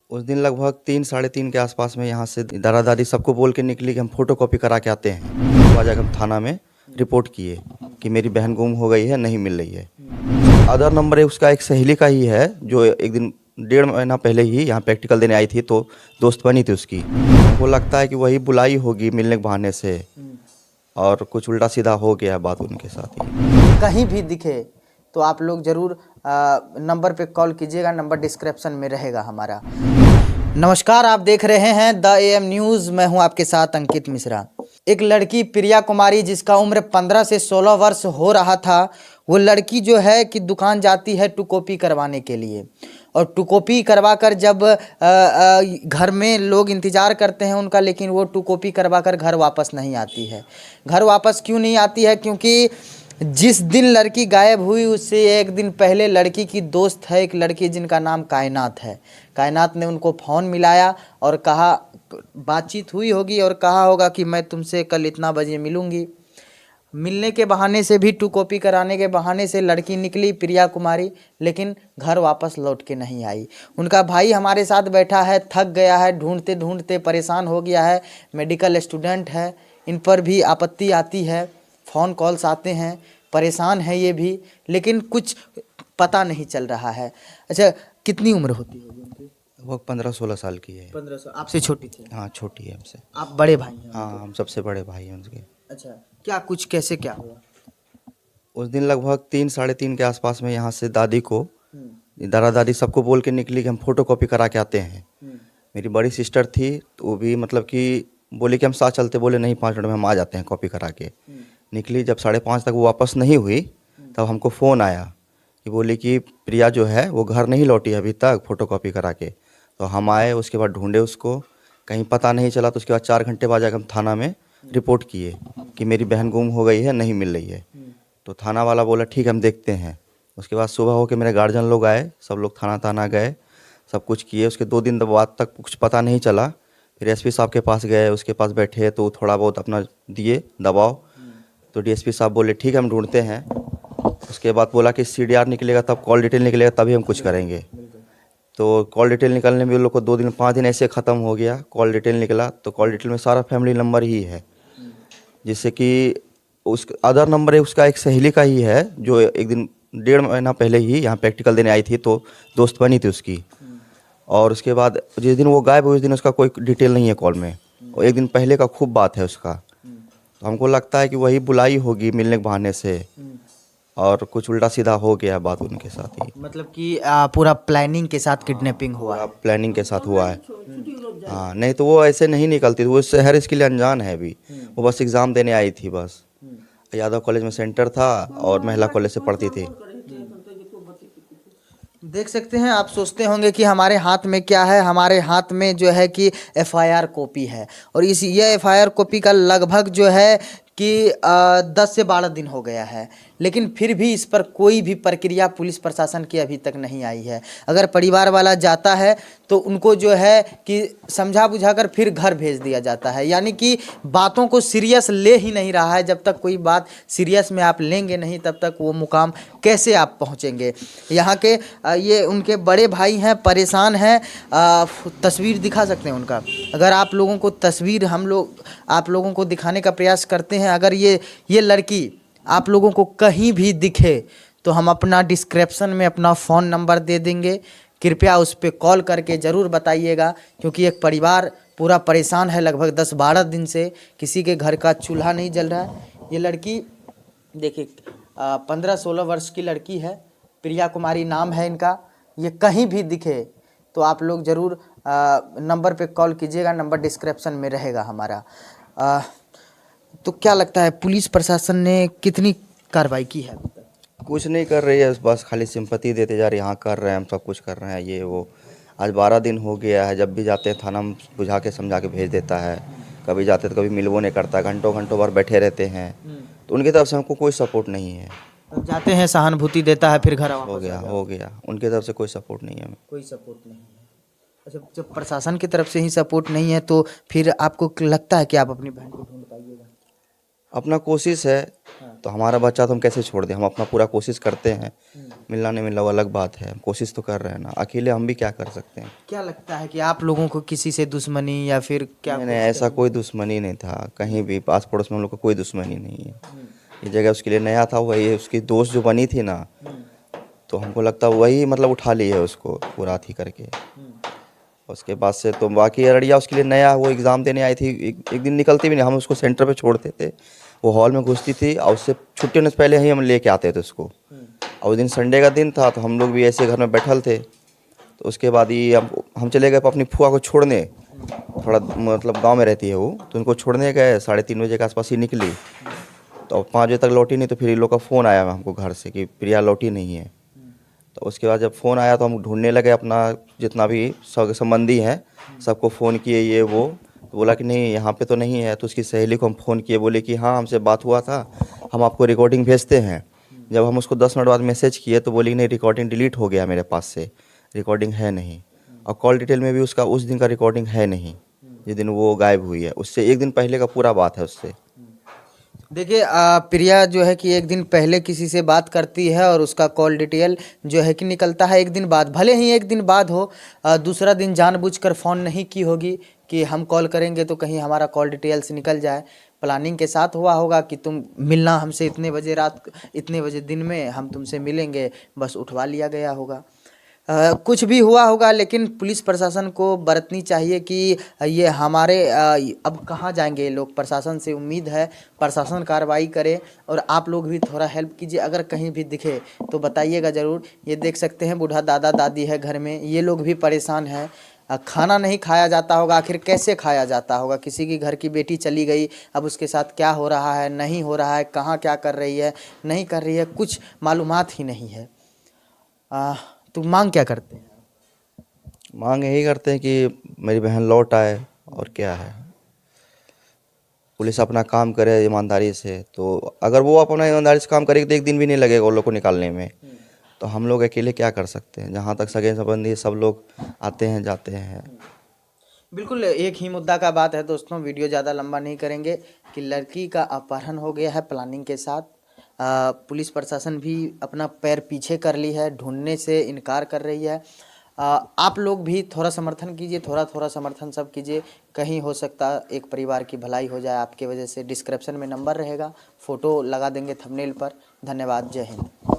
उस दिन लगभग 3 साढ़े 3 के आसपास में यहाँ से दादा दादी सबको बोल के निकली कि हम फोटो कॉपी करा के आते हैं। तो आज हम थाना में रिपोर्ट किए कि मेरी बहन गुम हो गई है, नहीं मिल रही है। आधार नंबर है उसका एक सहेली का ही है, जो एक दिन 1.5 महीना पहले ही यहाँ प्रैक्टिकल देने आई थी, तो दोस्त बनी थी उसकी। हमको लगता है कि वही बुलाई होगी मिलने के बहाने से, और कुछ उल्टा सीधा हो गया है बात उनके साथ ही। कहीं भी दिखे तो आप लोग ज़रूर नंबर पे कॉल कीजिएगा, नंबर डिस्क्रिप्शन में रहेगा हमारा। नमस्कार, आप देख रहे हैं द AM न्यूज़। मैं हूं आपके साथ अंकित मिश्रा। एक लड़की प्रिया कुमारी जिसका उम्र 15 से 16 वर्ष हो रहा था, वो लड़की जो है कि दुकान जाती है टू कॉपी करवाने के लिए, और टू कॉपी करवा कर जब घर में लोग इंतज़ार करते हैं उनका, लेकिन वो टू कॉपी करवा कर घर वापस नहीं आती है। घर वापस क्यों नहीं आती है? क्योंकि जिस दिन लड़की गायब हुई उससे एक दिन पहले लड़की की दोस्त है एक लड़की जिनका नाम कायनात है। कायनात ने उनको फ़ोन मिलाया और कहा, बातचीत हुई होगी और कहा होगा कि मैं तुमसे कल इतना बजे मिलूंगी। मिलने के बहाने से भी, टू कॉपी कराने के बहाने से लड़की निकली प्रिया कुमारी, लेकिन घर वापस लौट के नहीं आई। उनका भाई हमारे साथ बैठा है, थक गया है, ढूंढते ढूंढते परेशान हो गया है। मेडिकल स्टूडेंट है, इन पर भी आपत्ति आती है, फ़ोन कॉल्स आते हैं, परेशान है ये भी, लेकिन कुछ पता नहीं चल रहा है। अच्छा, कितनी उम्र होती होगी उनकी? वो 15-16 साल की है। 15 आपसे छोटी थी? हाँ, छोटी है हमसे। आप बड़े भाई हैं? हाँ, हम सबसे बड़े भाई हैं उनके। अच्छा, क्या कुछ कैसे क्या हुआ? उस दिन लगभग 3 साढ़े 3 के आसपास में यहाँ से दादी को, दादा दादी सबको बोल के निकली कि हम फोटो कॉपी करा के आते हैं। मेरी बड़ी सिस्टर थी, तो वो भी मतलब कि बोली कि हम साथ चलते, बोले नहीं 5 मिनट में हम आ जाते हैं कॉपी करा के। निकली, जब 5:30 तक वो वापस नहीं हुई, तब हमको फ़ोन आया कि बोली कि प्रिया जो है वो घर नहीं लौटी अभी तक फ़ोटो कॉपी करा के। तो हम आए, उसके बाद ढूंढे उसको, कहीं पता नहीं चला। तो उसके बाद 4 घंटे बाद जाकर हम थाना में रिपोर्ट किए कि मेरी बहन गुम हो गई है, नहीं मिल रही है। तो थाना वाला बोला ठीक है हम देखते हैं। उसके बाद सुबह हो के मेरे गार्जियन लोग आए, सब लोग थाना गए, सब कुछ किए। उसके 2 दिन बाद तक कुछ पता नहीं चला। फिर SP साहब के पास गए, उसके पास बैठे तो थोड़ा बहुत अपना दिए दबाव। तो DSP साहब बोले ठीक है हम ढूंढते हैं। उसके बाद बोला कि CDR निकलेगा तब, कॉल डिटेल निकलेगा तभी हम कुछ करेंगे। तो कॉल डिटेल निकलने में उन लोग को 2 दिन 5 दिन ऐसे ख़त्म हो गया। कॉल डिटेल निकला तो कॉल डिटेल में सारा फैमिली नंबर ही है, जिससे कि उस आधार नंबर है उसका एक सहेली का ही है, जो एक दिन 1.5 महीना पहले ही यहाँ प्रैक्टिकल देने आई थी, तो दोस्त बनी थी उसकी। और उसके बाद जिस दिन वो गायब हुई उस दिन उसका कोई डिटेल नहीं है कॉल में, और एक दिन पहले का खूब बात है उसका। तो हमको लगता है कि वही बुलाई होगी मिलने के बहाने से, और कुछ उल्टा सीधा हो गया है बात उनके साथ ही। मतलब कि पूरा प्लानिंग के साथ किडनैपिंग हुआ है? प्लानिंग के साथ हुआ है। हाँ, नहीं तो वो ऐसे नहीं निकलती, वो शहर इसके लिए अनजान है अभी। वो बस एग्ज़ाम देने आई थी बस। यादव कॉलेज में सेंटर था और महिला कॉलेज से पढ़ती थी। देख सकते हैं, आप सोचते होंगे कि हमारे हाथ में क्या है। हमारे हाथ में जो है कि FIR कॉपी है, और ये FIR कॉपी का लगभग जो है कि 10 से 12 दिन हो गया है, लेकिन फिर भी इस पर कोई भी प्रक्रिया पुलिस प्रशासन की अभी तक नहीं आई है। अगर परिवार वाला जाता है तो उनको जो है कि समझा बुझाकर फिर घर भेज दिया जाता है, यानी कि बातों को सीरियस ले ही नहीं रहा है। जब तक कोई बात सीरियस में आप लेंगे नहीं, तब तक वो मुकाम कैसे आप पहुंचेंगे। यहाँ के ये उनके बड़े भाई हैं, परेशान हैं। तस्वीर दिखा सकते हैं उनका, अगर आप लोगों को तस्वीर आप लोगों को दिखाने का प्रयास करते हैं। अगर ये लड़की आप लोगों को कहीं भी दिखे तो हम अपना डिस्क्रिप्शन में अपना फ़ोन नंबर दे देंगे, कृपया उस पर कॉल करके ज़रूर बताइएगा, क्योंकि एक परिवार पूरा परेशान है। लगभग 10-12 दिन से किसी के घर का चूल्हा नहीं जल रहा है। ये लड़की देखिए 15-16 वर्ष की लड़की है, प्रिया कुमारी नाम है इनका। ये कहीं भी दिखे तो आप लोग ज़रूर नंबर पे कॉल कीजिएगा, नंबर डिस्क्रिप्शन में रहेगा हमारा। तो क्या लगता है पुलिस प्रशासन ने कितनी कार्रवाई की है? कुछ नहीं कर रही है, बस खाली सिंपत्ति देते जा रही है। हाँ कर रहे हैं, हम सब कुछ कर रहे हैं, ये वो। आज 12 दिन हो गया है, जब भी जाते हैं थाना में बुझा के समझा के भेज देता है। कभी जाते तो कभी मिलवो नहीं करता, घंटों घंटों बार बैठे रहते हैं। तो उनकी तरफ से हमको कोई सपोर्ट नहीं है। तो जाते हैं, सहानुभूति देता है, फिर घर हो वापस आ गया जाते हैं। हो गया, उनकी तरफ से कोई सपोर्ट नहीं है हमें। कोई सपोर्ट नहीं है। अच्छा, जब प्रशासन की तरफ से ही सपोर्ट नहीं है तो फिर आपको लगता है कि आप अपनी बहन को ढूंढ पाइएगा? अपना कोशिश है। तो हमारा बच्चा तो हम कैसे छोड़ दें, हम अपना पूरा कोशिश करते हैं। मिलना नहीं मिलना वो अलग बात है, कोशिश तो कर रहे हैं ना, अकेले हम भी क्या कर सकते हैं। क्या लगता है कि आप लोगों को किसी से दुश्मनी या फिर क्या नहीं नहीं, कुछ ऐसा कोई दुश्मनी नहीं था कहीं भी, पास पड़ोस में हम लोग का कोई दुश्मनी नहीं है। ये जगह उसके लिए नया था, वही उसकी दोस्त जो बनी थी ना, तो हमको लगता वही मतलब उठा ली है उसको पूरा अथी करके। उसके बाद से तो बाकी अररिया उसके लिए नया, वो एग्ज़ाम देने आई थी, एक दिन निकलती भी नहीं, हम उसको सेंटर पे छोड़ते थे, वो हॉल में घुसती थी और उससे छुट्टी होने से पहले ही हम लेके आते थे उसको। और उस दिन संडे का दिन था, तो हम लोग भी ऐसे घर में बैठल थे, तो उसके बाद ही हम चले गए अपनी फूफा को छोड़ने। थोड़ा मतलब गांव में रहती है वो, तो उनको छोड़ने गए, 3:30 बजे के आसपास ही निकली, तो 5 बजे तक लौटी नहीं। तो फिर इन लोग का फ़ोन आया हमको घर से कि प्रिया लौटी नहीं है। तो उसके बाद जब फ़ोन आया तो हम ढूंढने लगे, अपना जितना भी संबंधी हैं सबको फ़ोन किए, ये वो, तो बोला कि नहीं यहाँ पे तो नहीं है। तो उसकी सहेली को हम फ़ोन किए, बोले कि हाँ हमसे बात हुआ था, हम आपको रिकॉर्डिंग भेजते हैं। जब हम उसको 10 मिनट बाद मैसेज किए तो बोली नहीं, रिकॉर्डिंग डिलीट हो गया मेरे पास से, रिकॉर्डिंग है नहीं। और कॉल डिटेल में भी उसका उस दिन का रिकॉर्डिंग है नहीं, जिस दिन वो गायब हुई है, उससे एक दिन पहले का पूरा बात है उससे। देखिए प्रिया जो है कि एक दिन पहले किसी से बात करती है और उसका कॉल डिटेल जो है कि निकलता है एक दिन बाद, भले ही एक दिन बाद हो। दूसरा दिन जानबूझकर फ़ोन नहीं की होगी कि हम कॉल करेंगे तो कहीं हमारा कॉल डिटेल्स निकल जाए। प्लानिंग के साथ हुआ होगा कि तुम मिलना हमसे इतने बजे रात, इतने बजे दिन में हम तुमसे मिलेंगे, बस उठवा लिया गया होगा। कुछ भी हुआ होगा, लेकिन पुलिस प्रशासन को बरतनी चाहिए कि ये हमारे अब कहाँ जाएंगे ये लोग। प्रशासन से उम्मीद है प्रशासन कार्रवाई करे और आप लोग भी थोड़ा हेल्प कीजिए। अगर कहीं भी दिखे तो बताइएगा ज़रूर। ये देख सकते हैं बूढ़ा दादा दादी है घर में, ये लोग भी परेशान हैं। खाना नहीं खाया जाता होगा, आखिर कैसे खाया जाता होगा। किसी की घर की बेटी चली गई, अब उसके साथ क्या हो रहा है, नहीं हो रहा है, कहाँ क्या कर रही है, नहीं कर रही है, कुछ मालूमात ही नहीं है। तो मांग क्या करते हैं? मांग यही करते हैं कि मेरी बहन लौट आए, और क्या है। पुलिस अपना काम करे ईमानदारी से, तो अगर वो अपना ईमानदारी से काम करेगी तो एक दिन भी नहीं लगेगा उन लोग को निकालने में। तो हम लोग अकेले क्या कर सकते हैं, जहाँ तक सगे संबंधी सब लोग आते हैं जाते हैं। बिल्कुल एक ही मुद्दा का बात है दोस्तों, वीडियो ज़्यादा लंबा नहीं करेंगे कि लड़की का अपहरण हो गया है प्लानिंग के साथ। पुलिस प्रशासन भी अपना पैर पीछे कर ली है, ढूंढने से इनकार कर रही है। आप लोग भी थोड़ा समर्थन कीजिए, थोड़ा थोड़ा समर्थन सब कीजिए, कहीं हो सकता एक परिवार की भलाई हो जाए आपके वजह से। डिस्क्रिप्शन में नंबर रहेगा, फ़ोटो लगा देंगे थंबनेल पर। धन्यवाद, जय हिंद।